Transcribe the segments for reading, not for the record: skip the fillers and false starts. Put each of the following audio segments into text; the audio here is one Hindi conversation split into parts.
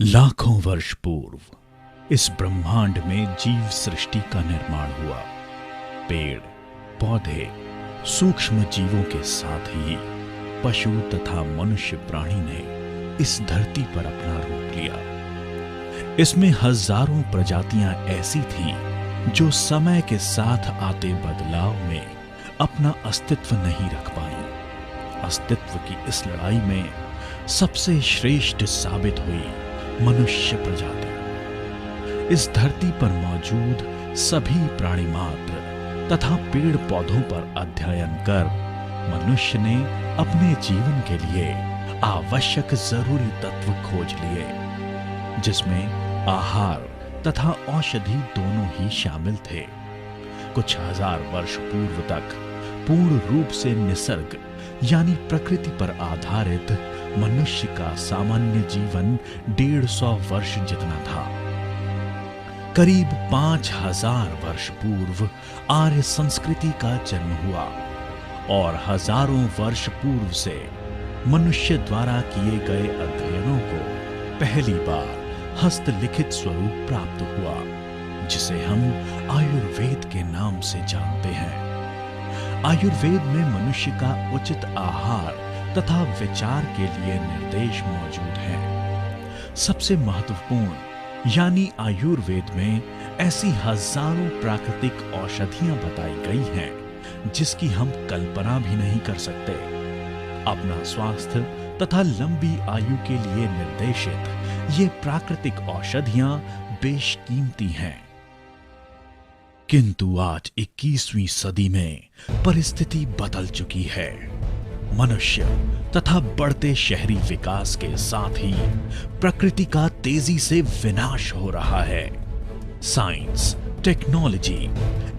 लाखों वर्ष पूर्व इस ब्रह्मांड में जीव सृष्टि का निर्माण हुआ। पेड़, पौधे, सूक्ष्म जीवों के साथ ही पशु तथा मनुष्य प्राणी ने इस धरती पर अपना रूप लिया। इसमें हजारों प्रजातियां ऐसी थीं जो समय के साथ आते बदलाव में अपना अस्तित्व नहीं रख पाई। अस्तित्व की इस लड़ाई में सबसे श्रेष्ठ साबित हुई मनुष्य प्रजाति। इस धरती पर मौजूद सभी प्राणी मात्र तथा पेड़ पौधों पर अध्ययन कर मनुष्य ने अपने जीवन के लिए आवश्यक जरूरी तत्व खोज लिए, जिसमें आहार तथा औषधि दोनों ही शामिल थे। कुछ हजार वर्ष पूर्व तक पूर्ण रूप से निसर्ग यानी प्रकृति पर आधारित मनुष्य का सामान्य जीवन 150 वर्ष जितना था। करीब 5000 वर्ष पूर्व आर्य संस्कृति का जन्म हुआ और हजारों वर्ष पूर्व से मनुष्य द्वारा किए गए अध्ययनों को पहली बार हस्तलिखित स्वरूप प्राप्त हुआ, जिसे हम आयुर्वेद के नाम से जानते हैं। आयुर्वेद में मनुष्य का उचित आहार तथा विचार के लिए निर्देश मौजूद हैं। सबसे महत्वपूर्ण यानी आयुर्वेद में ऐसी हजारों प्राकृतिक औषधियां बताई गई हैं जिसकी हम कल्पना भी नहीं कर सकते। अपना स्वास्थ्य तथा लंबी आयु के लिए निर्देशित ये प्राकृतिक औषधियां बेशकीमती हैं। किंतु आज 21वीं सदी में परिस्थिति बदल चुकी है। मनुष्य तथा बढ़ते शहरी विकास के साथ ही प्रकृति का तेजी से विनाश हो रहा है। साइंस, टेक्नोलॉजी,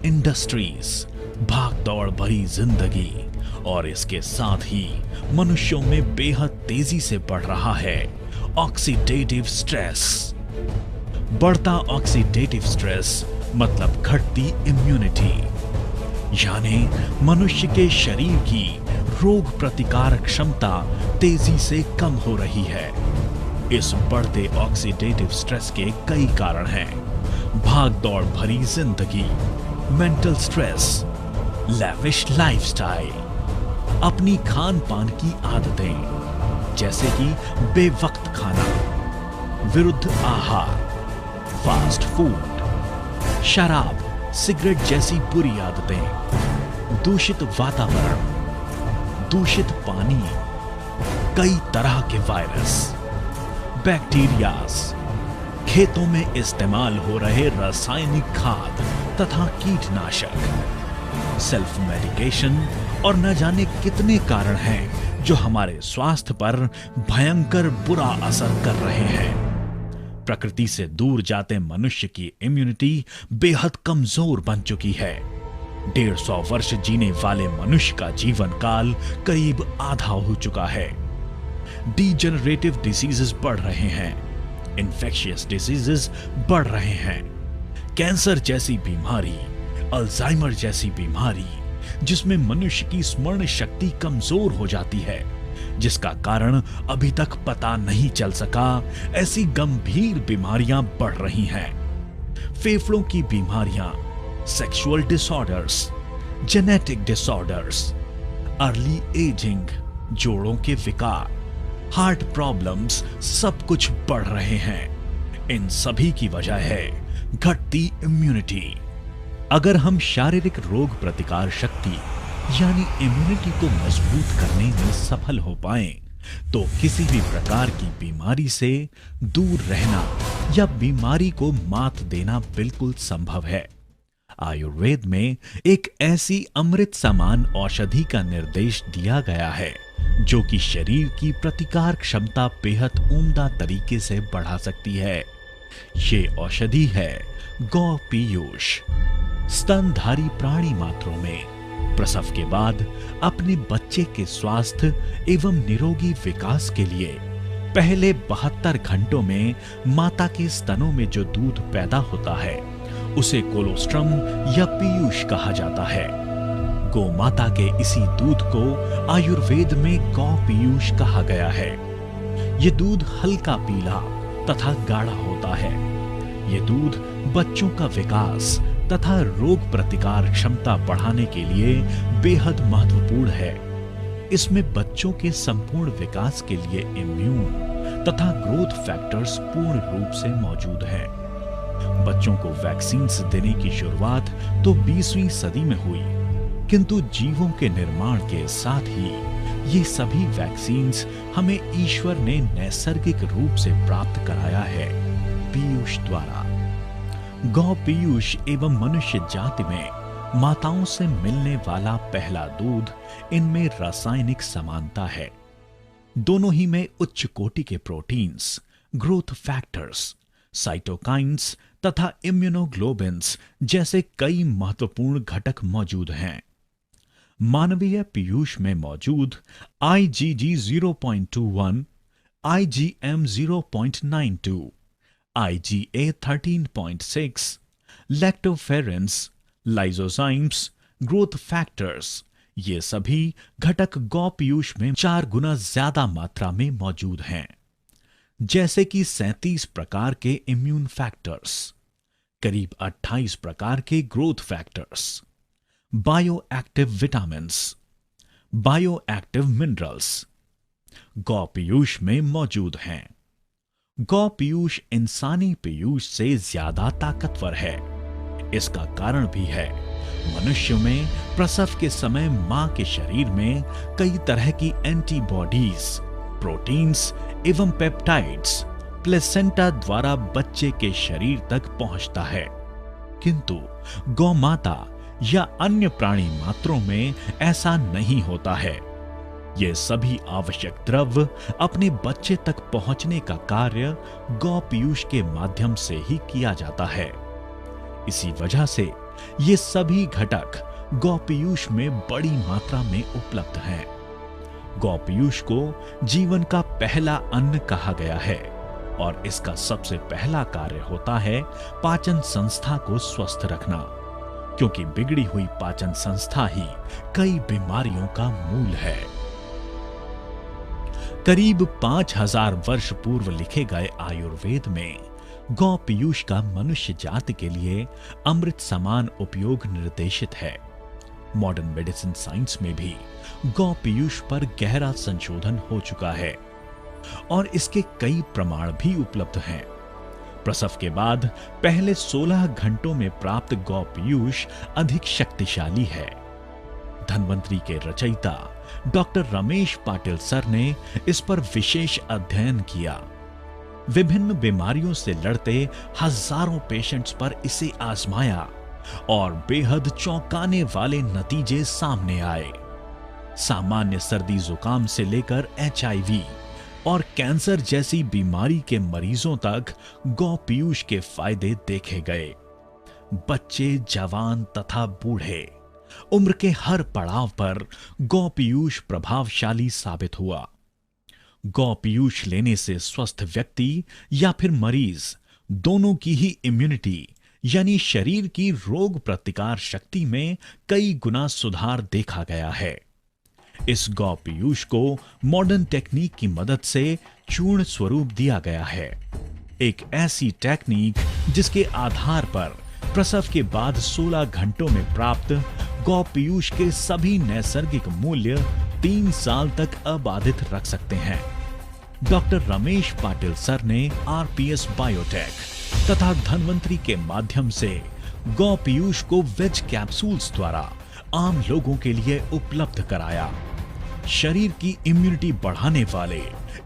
इंडस्ट्रीज, भागदौड़ भरी जिंदगी और इसके साथ ही मनुष्यों में बेहद तेजी से बढ़ रहा है ऑक्सीडेटिव स्ट्रेस। बढ़ता ऑक्सीडेटिव स्ट्रेस मतलब घटती इम्यूनिटी, यानी मनुष्य के शरीर की रोग प्रतिकारक क्षमता तेजी से कम हो रही है। इस बढ़ते ऑक्सीडेटिव स्ट्रेस के कई कारण हैं। भागदौड़ भरी जिंदगी, मेंटल स्ट्रेस, लैविश लाइफस्टाइल, अपनी खान पान की आदतें जैसे कि बेवक्त खाना, विरुद्ध आहार, फास्ट फूड, शराब, सिगरेट जैसी बुरी आदतें, दूषित वातावरण, दूषित पानी, कई तरह के वायरस, बैक्टीरियाज, खेतों में इस्तेमाल हो रहे रासायनिक खाद तथा कीटनाशक, सेल्फ मेडिकेशन और न जाने कितने कारण हैं जो हमारे स्वास्थ्य पर भयंकर बुरा असर कर रहे हैं। प्रकृति से दूर जाते मनुष्य की इम्यूनिटी बेहद कमजोर बन चुकी है। 150 वर्ष जीने वाले मनुष्य का जीवन काल करीब आधा हो चुका है। डीजेनरेटिव डिसीजेस बढ़ रहे हैं, इन्फेक्शियस डिसीजेस बढ़ रहे हैं, कैंसर जैसी बीमारी, अल्जाइमर जैसी बीमारी, जिसमें मनुष्य की स्मरण शक्ति कमजोर हो जाती है, जिसका कारण अभी तक पता नहीं चल सका, ऐसी गंभीर बीमारियां बढ़ रही हैं। फेफड़ों की बीमारियां, sexual disorders, genetic disorders, early ageing, जोड़ों के विकार, हार्ट प्रॉब्लम्स सब कुछ बढ़ रहे हैं। इन सभी की वजह है घटती इम्यूनिटी। अगर हम शारीरिक रोग प्रतिकार शक्ति यानी इम्यूनिटी को मजबूत करने में सफल हो पाएं, तो किसी भी प्रकार की बीमारी से दूर रहना या बीमारी को मात देना बिल्कुल संभव है। आयुर्वेद में एक ऐसी अमृत समान औषधि का निर्देश दिया गया है जो कि शरीर की प्रतिकार क्षमता बेहद उम्दा तरीके से बढ़ा सकती है। ये औषधि है गौ पीयूष। स्तनधारी प्राणी मात्रों में प्रसव के बाद अपने बच्चे के स्वास्थ्य एवं निरोगी विकास के लिए पहले 72 घंटों में माता के स्तनों में जो दूध पैदा होता है उसे कोलोस्ट्रम या पीयूष कहा जाता है। गौ माता के इसी दूध को आयुर्वेद में गौ पीयूष कहा गया है। ये दूध हल्का पीला तथा गाढ़ा होता है। ये दूध बच्चों का विकास तथा रोग प्रतिकार क्षमता बढ़ाने के लिए बेहद महत्वपूर्ण है। इसमें बच्चों के संपूर्ण विकास के लिए इम्यून तथा ग्रोथ फैक्टर्स पूर्ण रूप से मौजूद हैं। बच्चों को वैक्सीन्स देने की शुरुआत तो 20वीं सदी में हुई, किंतु जीवों के निर्माण के साथ ही ये सभी वैक्सीन्स हमें ईश्वर ने नैसर्गिक रूप से प्राप्त कराया है, पीयूष द्वारा। गौ पीयूष एवं मनुष्य जाति में माताओं से मिलने वाला पहला दूध, इनमें रासायनिक समानता है। दोनों ही में उच्च कोटि के प्रोटीन्स, ग्रोथ फैक्टर्स, साइटोकाइन्स तथा इम्यूनोग्लोबिन्स जैसे कई महत्वपूर्ण घटक मौजूद हैं। मानवीय पीयूष में मौजूद IgG 0.21, IgM 0.92, IgA 13.6, लैक्टोफेरेंस, lysozymes, growth factors, ये सभी घटक गौ पीयूष में 4 गुना ज्यादा मात्रा में मौजूद हैं। जैसे कि 37 प्रकार के इम्यून फैक्टर्स, करीब 28 प्रकार के growth factors, bio active vitamins, bio active minerals गौ पीयूष में मौजूद हैं। गौ पीयूष इंसानी पीयूष से ज्यादा ताकतवर है। इसका कारण भी है, मनुष्यों में प्रसव के समय मां के शरीर में कई तरह की एंटीबॉडीज, प्रोटीन्स एवं पेप्टाइड्स प्लेसेंटा द्वारा बच्चे के शरीर तक पहुंचता है, किंतु गौ माता या अन्य प्राणी मात्रों में ऐसा नहीं होता है। ये सभी आवश्यक द्रव्य अपने बच्चे तक पहुंचने का कार्य गौ पीयूष के माध्यम से ही किया जाता है। इसी वजह से ये सभी घटक गौ पीयूष में बड़ी मात्रा में उपलब्ध हैं। गौ पीयूष को जीवन का पहला अन्न कहा गया है और इसका सबसे पहला कार्य होता है पाचन संस्था को स्वस्थ रखना, क्योंकि बिगड़ी हुई पाचन संस्था ही कई बीमारियों का मूल है। करीब 5000 वर्ष पूर्व लिखे गए आयुर्वेद में गौ पीयूष का मनुष्य जाति के लिए अमृत समान उपयोग निर्देशित है। मॉडर्न मेडिसिन साइंस में भी गौ पीयूष पर गहरा संशोधन हो चुका है और इसके कई प्रमाण भी उपलब्ध हैं। प्रसव के बाद पहले 16 घंटों में प्राप्त गौ पीयूष अधिक शक्तिशाली है। धन्वंतरी के रचयिता डॉक्टर रमेश पाटिल सर ने इस पर विशेष अध्ययन किया। विभिन्न बीमारियों से लड़ते हजारों पेशेंट्स पर इसे आजमाया और बेहद चौंकाने वाले नतीजे सामने आए। सामान्य सर्दी जुकाम से लेकर HIV और कैंसर जैसी बीमारी के मरीजों तक गौ पीयूष के फायदे देखे गए। बच्चे, जवान तथा बूढ़े, उम्र के हर पड़ाव पर गौ पीयूष प्रभावशाली साबित हुआ। गौ पीयूष लेने से स्वस्थ व्यक्ति या फिर मरीज दोनों की ही इम्यूनिटी यानी शरीर की रोग प्रतिकार शक्ति में कई गुना सुधार देखा गया है। इस गौ पीयूष को मॉडर्न टेक्निक की मदद से चूर्ण स्वरूप दिया गया है। एक ऐसी टेक्निक जिसके आधार पर प्रसव के बाद 16 घंटों में प्राप्त गौ पीयूष के सभी नैसर्गिक मूल्य 3 साल तक अबाधित रख सकते हैं। डॉक्टर रमेश पाटिल सर ने RPS बायोटेक तथा धन्वंतरी के माध्यम से गौ पीयूष को वेज कैप्सूल्स द्वारा आम लोगों के लिए उपलब्ध कराया। शरीर की इम्यूनिटी बढ़ाने वाले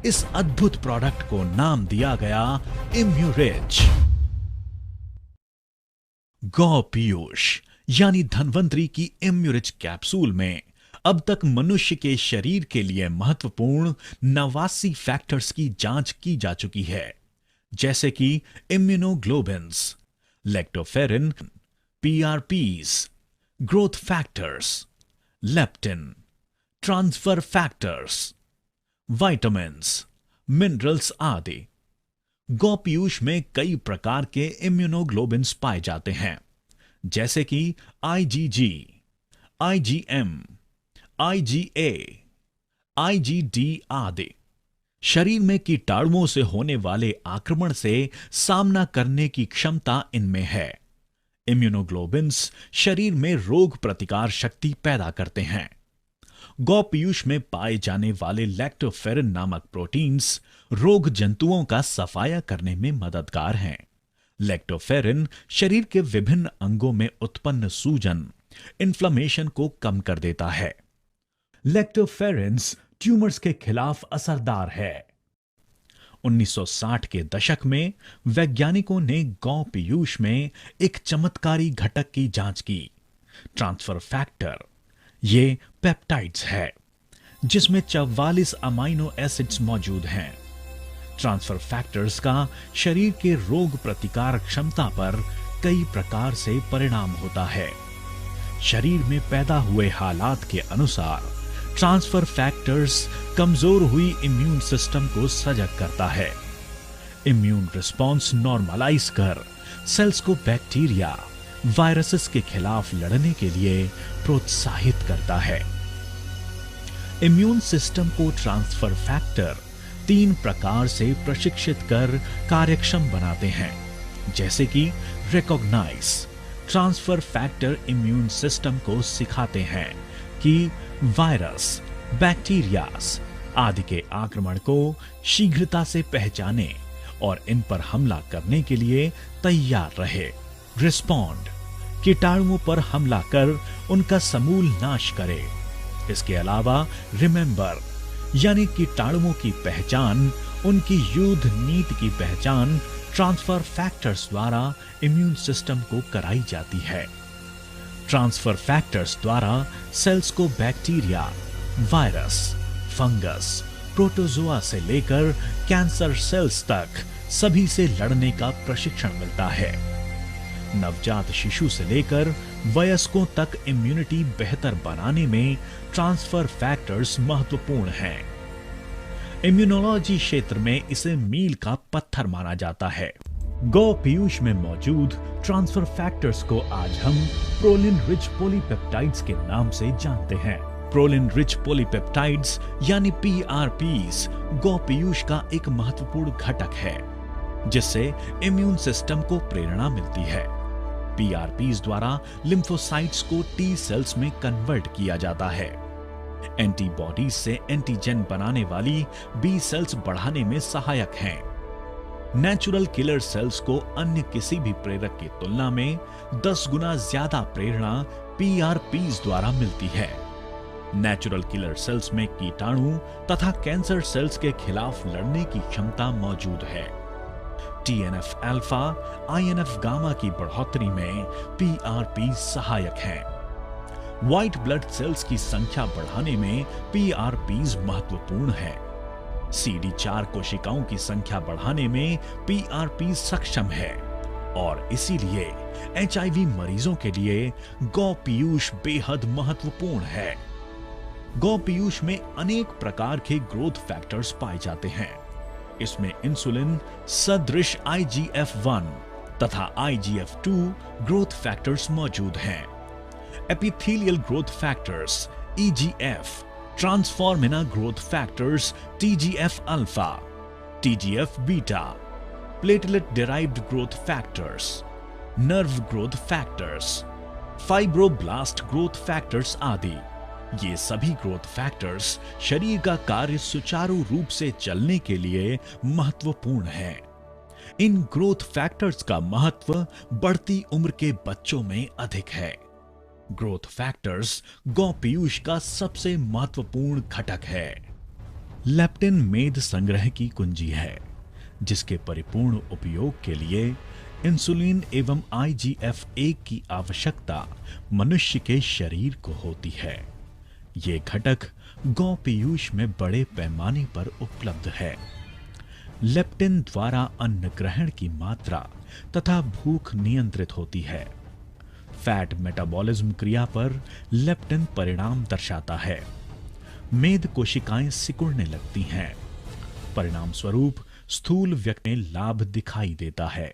इस अद्भुत प्रोडक्ट को नाम दिया गया इम्यूरिच। गौ पीयूष यानी धन्वंतरी की इम्यूरिच कैप्सूल में अब तक मनुष्य के शरीर के लिए महत्वपूर्ण 89 फैक्टर्स की जांच की जा चुकी है, जैसे कि immunoglobins, lactoferrin, PRPs, growth factors, leptin, transfer factors, vitamins, minerals आदि। गौ पीयूष में कई प्रकार के इम्यूनोग्लोबिन्स पाए जाते हैं, जैसे कि IgG, IgM, IgA, IgD आदि। शरीर में कीटाणुओं से होने वाले आक्रमण से सामना करने की क्षमता इनमें है। इम्यूनोग्लोबिन्स शरीर में रोग प्रतिकार शक्ति पैदा करते हैं। गौ पीयूष में पाए जाने वाले लैक्टोफेरिन नामक प्रोटीन्स रोग जंतुओं का सफाया करने में मददगार हैं। लैक्टोफेरिन शरीर के विभिन्न अंगों में उत्पन्न सूजन, इन्फ्लेमेशन को कम कर देता है। लैक्टोफेरिन्स ट्यूमर्स के खिलाफ असरदार है। 1960 के दशक में वैज्ञानिकों ने गौ पीयूष में एक चमत्कारी घटक की जांच की, ट्रांसफर फैक्टर। ये पेप्टाइड्स है जिसमें 44 अमाइनो एसिड्स मौजूद हैं। ट्रांसफर फैक्टर्स का शरीर के रोग प्रतिकार क्षमता पर कई प्रकार से परिणाम होता है। शरीर में पैदा हुए हालात के अनुसार ट्रांसफर फैक्टर्स कमजोर हुई इम्यून सिस्टम को सजग करता है। इम्यून रिस्पॉन्स नॉर्मलाइज कर सेल्स को बैक्टीरिया, वायरसेस के खिलाफ लड़ने के लिए प्रोत्साहित करता है। इम्यून सिस्टम को ट्रांसफर फैक्टर 3 प्रकार से प्रशिक्षित कर कार्यक्षम बनाते हैं, जैसे कि recognise. Transfer factor immune system को सिखाते हैं कि वायरस, बैक्टीरियाज आदि के आक्रमण को शीघ्रता से पहचाने और इन पर हमला करने के लिए तैयार रहे। रिस्पॉन्ड, कीटाणुओं पर हमला कर उनका समूल नाश करे। इसके अलावा रिमेंबर, यानी कीटाणुओं की पहचान, उनकी युद्ध नीति की पहचान ट्रांसफर फैक्टर्स द्वारा इम्यून सिस्टम को कराई जाती है। ट्रांसफर फैक्टर्स द्वारा सेल्स को बैक्टीरिया, वायरस, फंगस, प्रोटोजोआ से लेकर कैंसर सेल्स तक सभी से लड़ने का प्रशिक्षण मिलता है। नवजात शिशु से लेकर वयस्कों तक इम्यूनिटी बेहतर बनाने में ट्रांसफर फैक्टर्स महत्वपूर्ण हैं। इम्यूनोलॉजी क्षेत्र में इसे मील का पत्थर माना जाता है। गौ पीयूष में मौजूद ट्रांसफर फैक्टर्स को आज हम प्रोलिन रिच पॉलीपेप्टाइड्स के नाम से जानते हैं। प्रोलिन रिच पॉलीपेप्टाइड्स यानी पीआरपीस गौ पीयूष का एक महत्वपूर्ण घटक है, जिससे इम्यून सिस्टम को प्रेरणा मिलती है। पीआरपीस द्वारा लिम्फोसाइट्स को टी सेल्स में कन्वर्ट किया जाता है। एंटीबॉडीज से एंटीजन बनाने वाली बी सेल्स बढ़ाने में सहायक हैं। नेचुरल किलर सेल्स को अन्य किसी भी प्रेरक की तुलना में 10 गुना ज्यादा प्रेरणा पीआरपीस द्वारा मिलती है। नेचुरल किलर सेल्स में कीटाणु तथा कैंसर सेल्स के खिलाफ लड़ने की क्षमता मौजूद है। टीएनएफ अल्फा, आईएनएफ गामा की बढ़ोतरी में पीआरपी सहायक हैं। व्हाइट ब्लड सेल्स की संख्या बढ़ाने में पीआरपीज महत्वपूर्ण है। CD4 कोशिकाओं की संख्या बढ़ाने में पीआरपी सक्षम है और इसीलिए एचआईवी मरीजों के लिए गौ पीयूष बेहद महत्वपूर्ण है। गौ पीयूष में अनेक प्रकार के ग्रोथ फैक्टर्स पाए जाते हैं। इसमें इंसुलिन सदृश IGF-1 तथा IGF-2 ग्रोथ फैक्टर्स मौजूद हैं। Epithelial growth factors EGF, ट्रांसफॉर्मिना growth factors TGF alpha, TGF beta, platelet derived growth factors, nerve growth factors, fibroblast growth factors आदि। ये सभी ग्रोथ फैक्टर्स शरीर का कार्य सुचारू रूप से चलने के लिए महत्वपूर्ण है। इन ग्रोथ फैक्टर्स का महत्व बढ़ती उम्र के बच्चों में अधिक है। ग्रोथ फैक्टर्स गौ पीयूष का सबसे महत्वपूर्ण घटक है। लेप्टिन मेद संग्रह की कुंजी है, जिसके परिपूर्ण उपयोग के लिए इंसुलिन एवं IGF-1 की आवश्यकता मनुष्य के शरीर को होती है। ये घटक गौ पीयूष में बड़े पैमाने पर उपलब्ध है। लेप्टिन द्वारा अन्न ग्रहण की मात्रा तथा भूख नियंत्रित होती है। फैट मेटाबॉलिज्म क्रिया पर लेप्टिन परिणाम दर्शाता है। मेद कोशिकाएं सिकुड़ने लगती हैं। परिणाम स्वरूप स्थूल व्यक्ति में लाभ दिखाई देता है।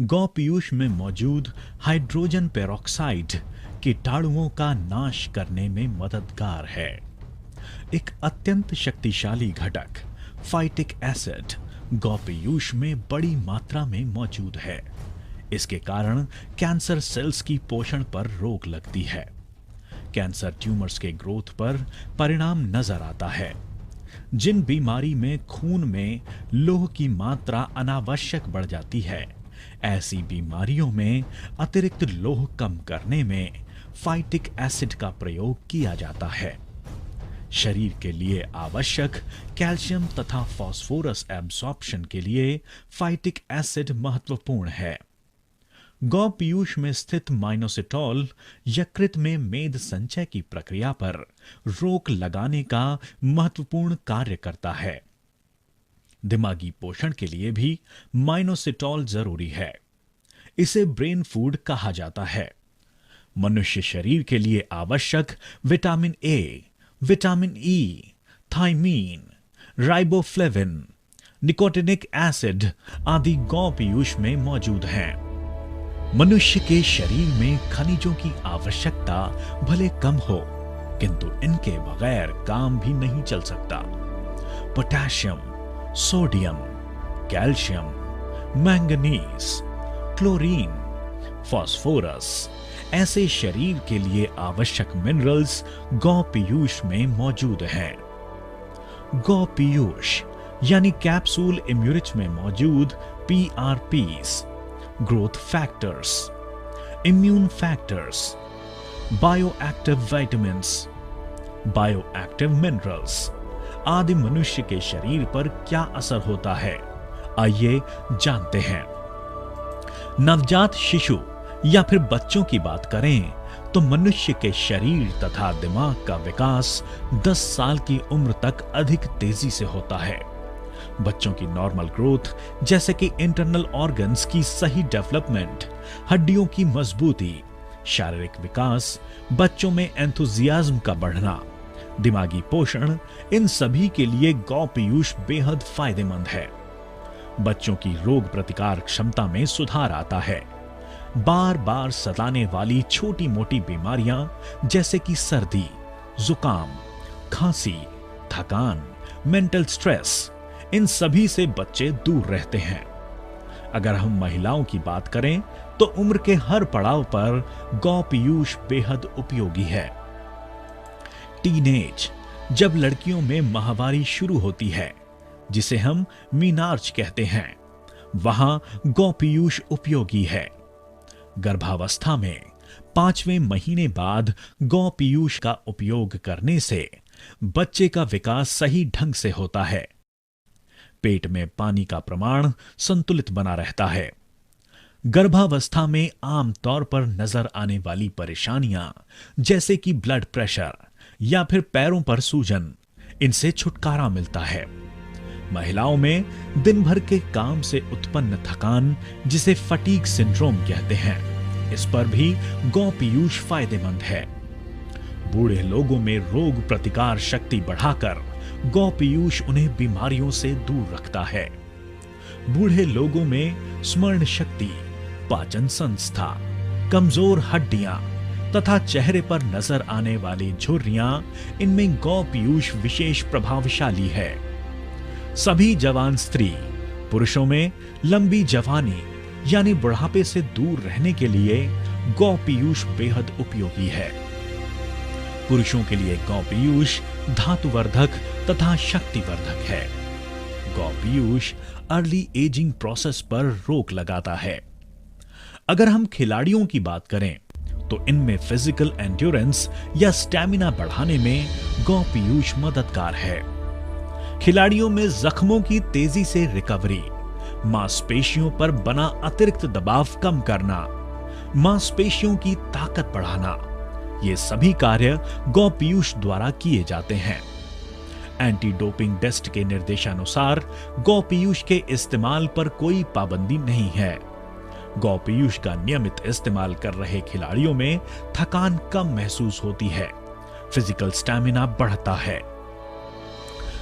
गौ पीयूष में मौजूद हाइड्रोजन पेरोक्साइड कीटाणुओं का नाश करने में मददगार है। एक अत्यंत शक्तिशाली घटक फाइटिक एसिड गौ पीयूष में बड़ी मात्रा में मौजूद है। इसके कारण कैंसर सेल्स की पोषण पर रोक लगती है। कैंसर ट्यूमर्स के ग्रोथ पर परिणाम नजर आता है। जिन बीमारी में खून में लोह की मात्रा अनावश्यक बढ़ जाती है, ऐसी बीमारियों में अतिरिक्त लोह कम करने में फाइटिक एसिड का प्रयोग किया जाता है। शरीर के लिए आवश्यक कैल्शियम तथा फास्फोरस एब्सॉर्प्शन के लिए फाइटिक एसिड महत्वपूर्ण है। गौ पीयूष में स्थित माइनोसिटोल यकृत में मेद संचय की प्रक्रिया पर रोक लगाने का महत्वपूर्ण कार्य करता है। दिमागी पोषण के लिए भी माइनोसिटोल जरूरी है। इसे ब्रेन फूड कहा जाता है। मनुष्य शरीर के लिए आवश्यक vitamin A, vitamin E, thiamine, riboflavin, nicotinic acid आदि गौ पीयूष में मौजूद हैं। मनुष्य के शरीर में खनिजों की आवश्यकता भले कम हो, किंतु इनके बगैर काम भी नहीं चल सकता। Potassium, sodium, calcium, manganese, chlorine, phosphorus ऐसे शरीर के लिए आवश्यक मिनरल्स गौ पीयूष में मौजूद हैं। गौ पीयूष यानी कैप्सूल इम्यूरिच में मौजूद पीआरपीस, growth factors, immune factors, bioactive vitamins, bioactive minerals आदि मनुष्य के शरीर पर क्या असर होता है, आइए जानते हैं। नवजात शिशु या फिर बच्चों की बात करें तो मनुष्य के शरीर तथा दिमाग का विकास 10 साल की उम्र तक अधिक तेजी से होता है। बच्चों की नॉर्मल ग्रोथ जैसे कि इंटरनल ऑर्गन्स की सही डेवलपमेंट, हड्डियों की मजबूती, शारीरिक विकास, बच्चों में एंथुजियाज्म का बढ़ना, दिमागी पोषण, इन सभी के लिए गौ पीयूष बेहद फायदेमंद है। बच्चों की रोग प्रतिकार क्षमता में सुधार आता है। बार बार सताने वाली छोटी मोटी बीमारियां जैसे कि सर्दी, जुकाम, खांसी, थकान, मेंटल स्ट्रेस, इन सभी से बच्चे दूर रहते हैं। अगर हम महिलाओं की बात करें तो उम्र के हर पड़ाव पर गौ पीयूष बेहद उपयोगी है। टीनेज, जब लड़कियों में माहवारी शुरू होती है, जिसे हम मीनार्च कहते हैं, वहां गौ पीयूष उपयोगी है। गर्भावस्था में 5वें महीने बाद गौ पीयूष का उपयोग करने से बच्चे का विकास सही ढंग से होता है। पेट में पानी का प्रमाण संतुलित बना रहता है। गर्भावस्था में आमतौर पर नजर आने वाली परेशानियां जैसे कि ब्लड प्रेशर या फिर पैरों पर सूजन, इनसे छुटकारा मिलता है। महिलाओं में दिन भर के काम से उत्पन्न थकान, जिसे फटीग सिंड्रोम कहते हैं, इस पर भी गौ पीयूष फायदेमंद है। बूढ़े लोगों में रोग प्रतिकार शक्ति बढ़ाकर गौ पीयूष उन्हें बीमारियों से दूर रखता है। बूढ़े लोगों में स्मरण शक्ति, पाचन संस्था, कमजोर हड्डियां तथा चेहरे पर नजर आने वाली झुर्रियां, इनमें गौ पीयूष विशेष प्रभावशाली है। सभी जवान स्त्री पुरुषों में लंबी जवानी यानी बुढ़ापे से दूर रहने के लिए गौ पीयूष बेहद उपयोगी है। पुरुषों के लिए गौ पीयूष धातुवर्धक तथा शक्तिवर्धक है। गौ पीयूष अर्ली एजिंग प्रोसेस पर रोक लगाता है। अगर हम खिलाड़ियों की बात करें तो इनमें फिजिकल एंड्योरेंस या स्टैमिना बढ़ाने में गौ पीयूष मददगार है। खिलाड़ियों में जख्मों की तेजी से रिकवरी, मांसपेशियों पर बना अतिरिक्त दबाव कम करना, मांसपेशियों की ताकत बढ़ाना, ये सभी कार्य गौ पीयूष द्वारा किए जाते हैं। एंटी डोपिंग टेस्ट के निर्देशानुसार गौ पीयूष के इस्तेमाल पर कोई पाबंदी नहीं है। गौ पीयूष का नियमित इस्तेमाल कर रहे खिलाड़ियों में थकान कम महसूस होती है, फिजिकल स्टैमिना बढ़ता है।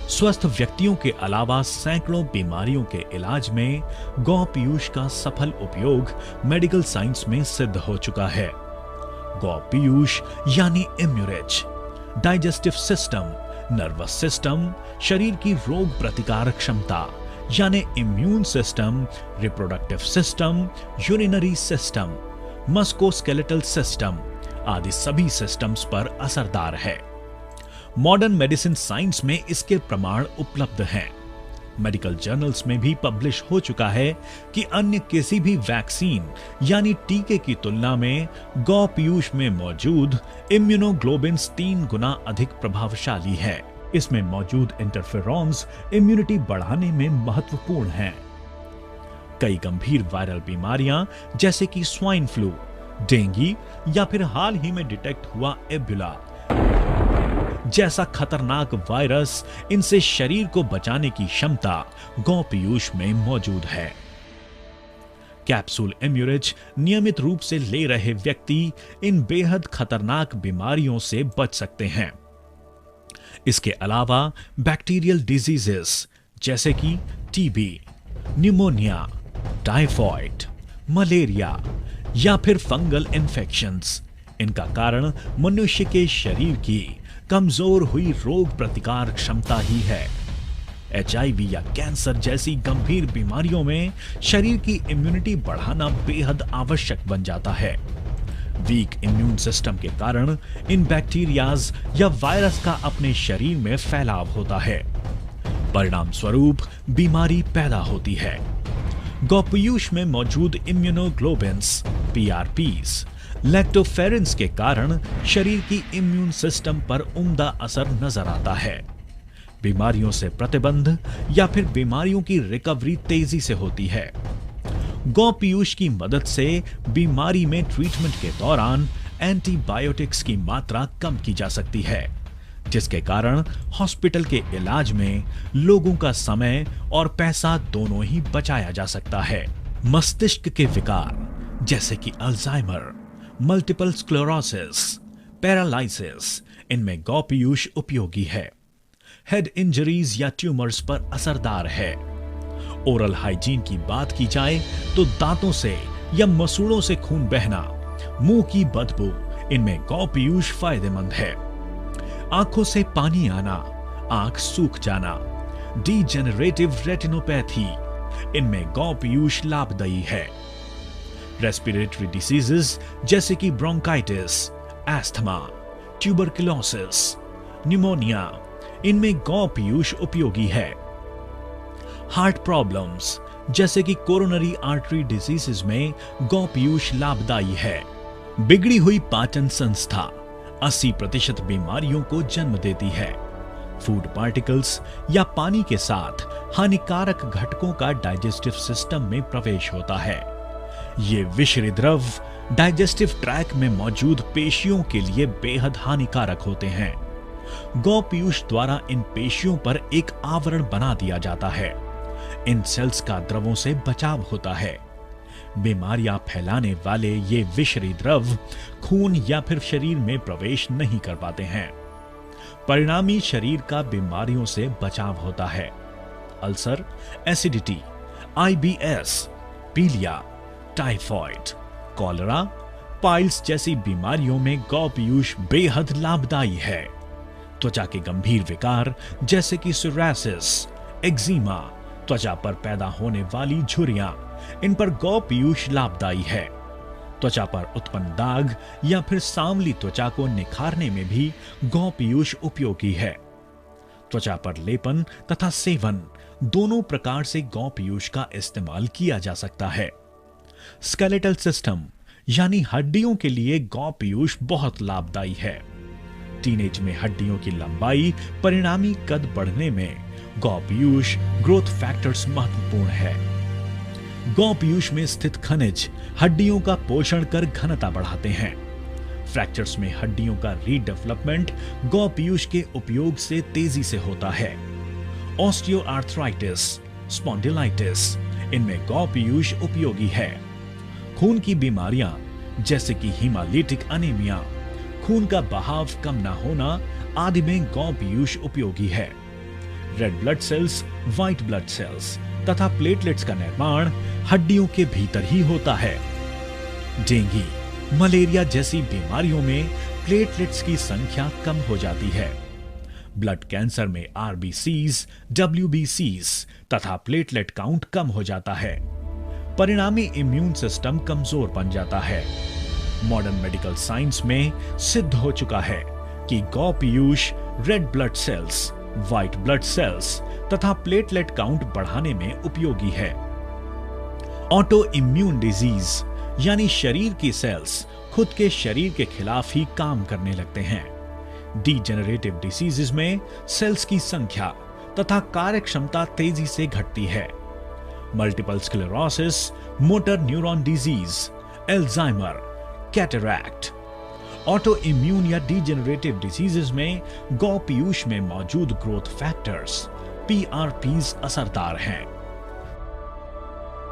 स्वस्थ व्यक्तियों के अलावा सैकड़ों बीमारियों के इलाज में गौ पीयूष का सफल उपयोग मेडिकल साइंस में सिद्ध हो चुका है। गौ पीयूष यानी इम्यूरिच डाइजेस्टिव सिस्टम, नर्वस सिस्टम, शरीर की रोग प्रतिकारक क्षमता यानी immune system, reproductive system, urinary system, musculoskeletal system आदि सभी सिस्टम्स पर असरदार है। मॉडर्न मेडिसिन साइंस में इसके प्रमाण उपलब्ध हैं। मेडिकल जर्नल्स में भी पब्लिश हो चुका है कि अन्य किसी भी वैक्सीन यानी टीके की तुलना में गौ पीयूष में मौजूद इम्यूनोग्लोबिन्स 3 गुना अधिक प्रभावशाली है। इसमें मौजूद इंटरफेरॉन्स इम्यूनिटी बढ़ाने में महत्वपूर्ण हैं। कई गंभीर वायरल बीमारियां जैसे कि स्वाइन फ्लू, डेंगू या फिर हाल ही में डिटेक्ट हुआ एबोला जैसा खतरनाक वायरस, इनसे शरीर को बचाने की क्षमता गौ पीयूष में मौजूद है। कैप्सूल एम्यूरिज नियमित रूप से ले रहे व्यक्ति इन बेहद खतरनाक बीमारियों से बच सकते हैं। इसके अलावा बैक्टीरियल डिजीजेस जैसे कि टीबी, निमोनिया, टाइफॉइड, मलेरिया या फिर फंगल इन्फेक्शंस, इनका कारण मनुष्य के शरीर की कमजोर हुई रोग प्रतिकार क्षमता ही है। एचआईवी या कैंसर जैसी गंभीर बीमारियों में शरीर की इम्यूनिटी बढ़ाना बेहद आवश्यक बन जाता है। वीक इम्यून सिस्टम के कारण इन बैक्टीरियाज या वायरस का अपने शरीर में फैलाव होता है। परिणाम स्वरूप बीमारी पैदा होती है। गौपीयूष में मौजूद इम्यूनोग्लोबिन्स, पीआरपीस, लैक्टोफेरेंस के कारण शरीर की इम्यून सिस्टम पर उम्दा असर नजर आता है। बीमारियों से प्रतिबंध या फिर बीमारियों की रिकवरी तेजी से होती है। गौ पीयूष की मदद से बीमारी में ट्रीटमेंट के दौरान एंटीबायोटिक्स की मात्रा कम की जा सकती है, जिसके कारण हॉस्पिटल के इलाज में लोगों का समय और पैसा दोनों ही बचाया जा सकता है। मस्तिष्क के विकार जैसे कि अल्जाइमर, मल्टीपल स्क्लेरोसिस, पैरालिसिस, इनमें गौ पीयूष उपयोगी है। हेड इंजरीज या ट्यूमर्स पर असरदार है। ओरल हाइजीन की बात की जाए तो दांतों से या मसूड़ों से खून बहना, मुंह की बदबू, इनमें गौ पीयूष फायदेमंद है। आंखों से पानी आना, आंख सूख जाना, डीजेनरेटिव रेटिनोपैथी, इनमें गौ पीयूष लाभदायी है। रेस्पिरेटरी डिसीजेस जैसे कि ब्रोंकाइटिस, एस्थमा, ट्यूबरकुलोसिस, निमोनिया, इनमें गौ पीयूष उपयोगी है। हार्ट प्रॉब्लम्स जैसे कि कोरोनरी आर्टरी डिजीजेस में गौ पीयूष लाभदायी है। बिगड़ी हुई पाचन संस्था 80% बीमारियों को जन्म देती है। फूड पार्टिकल्स या पानी के साथ हानिकारक घटकों का डाइजेस्टिव सिस्टम में प्रवेश होता है। ये विषैले द्रव डाइजेस्टिव ट्रैक में मौजूद पेशियों के लिए बेहद हानिकारक होते हैं। गौ पीयूष द्वारा इन पेशियों पर एक आवरण बना दिया जाता है। इन सेल्स का द्रवों से बचाव होता है। बीमारियां फैलाने वाले ये विषैले द्रव खून या फिर शरीर में प्रवेश नहीं कर पाते हैं। परिणामी शरीर का बीमारियों से बचाव होता है। अल्सर, एसिडिटी, आईबीएस, पीलिया, टाइफॉइड, कॉलरा, पाइल्स जैसी बीमारियों में गौ पीयूष बेहद लाभदायी है। त्वचा के गंभीर विकार जैसे कि सोरायसिस, एक्जिमा, त्वचा पर पैदा होने वाली झुर्रियां, इन पर गौ पीयूष लाभदायी है। त्वचा पर उत्पन्न दाग या फिर सांवली त्वचा को निखारने में भी गौ पीयूष उपयोगी है। त्वचा पर लेपन तथा सेवन दोनों प्रकार से गौ पीयूष का इस्तेमाल किया जा सकता है। स्केलेटल सिस्टम यानी हड्डियों के लिए गौ पीयूष बहुत लाभदायी है। टीनेज में हड्डियों की लंबाई, परिणामी कद बढ़ने में गौ पीयूष ग्रोथ फैक्टर्स महत्वपूर्ण है। गौ पीयूष में स्थित खनिज हड्डियों का पोषण कर घनता बढ़ाते हैं। फ्रैक्चर्स में हड्डियों का रीडेवलपमेंट गौ पीयूष के उपयोग से तेजी से होता है। ऑस्टियोआर्थराइटिस, स्पॉन्डिलाइटिस, इनमें गौ पीयूष उपयोगी है। खून की बीमारियां जैसे कि हीमालिटिक अनीमिया, खून का बहाव कम ना होना आदि में गौ पीयूष उपयोगी है। Red blood cells, white blood cells तथा प्लेटलेट्स का निर्माण हड्डियों के भीतर ही होता है। डेंगू, मलेरिया जैसी बीमारियों में प्लेटलेट्स की संख्या कम हो जाती है। ब्लड कैंसर में आरबीसीज, डब्ल्यूबीसीज तथा प्लेटलेट काउंट कम हो जाता है। परिणामी इम्यून सिस्टम कमजोर बन जाता है। मॉडर्न मेडिकल साइंस में सिद्ध हो चुका है कि गौ Piyush red blood cells, white blood cells तथा प्लेटलेट काउंट बढ़ाने में उपयोगी है। ऑटो इम्यून डिजीज यानी शरीर की सेल्स खुद के शरीर के खिलाफ ही काम करने लगते हैं। डीजेनरेटिव डिसीजेस में सेल्स की संख्या तथा कार्यक्षमता तेजी से घटती है। Multiple sclerosis, motor neuron disease, Alzheimer, cataract. Auto immune या डीजेनरेटिव डिजीजेस में गौ पीयूष में मौजूद ग्रोथ फैक्टर्स पीआरपीज असरदार हैं।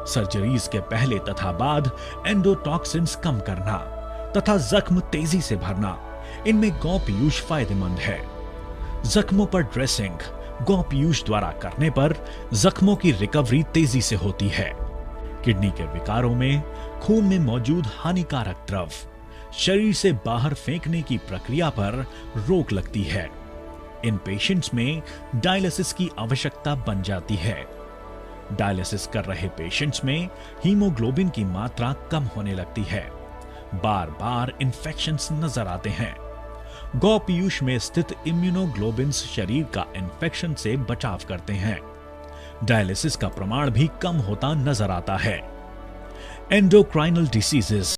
सर्जरीज के पहले तथा बाद एंडोटॉक्सिन्स कम करना तथा जख्म तेजी से भरना, इनमें गौ पीयूष फायदेमंद है। जख्मों पर ड्रेसिंग गौ पीयूष द्वारा करने पर जख्मों की रिकवरी तेजी से होती है। किडनी के विकारों में खून में मौजूद हानिकारक द्रव शरीर से बाहर फेंकने की प्रक्रिया पर रोक लगती है। इन पेशेंट्स में डायलिसिस की आवश्यकता बन जाती है। डायलिसिस कर रहे पेशेंट्स में हीमोग्लोबिन की मात्रा कम होने लगती है। बार बार इन्फेक्शंस नजर आते हैं। गौ पीयूष में स्थित इम्यूनोग्लोबिन्स शरीर का इन्फेक्शन से बचाव करते हैं। डायलिसिस का प्रमाण भी कम होता नजर आता है। Endocrinal diseases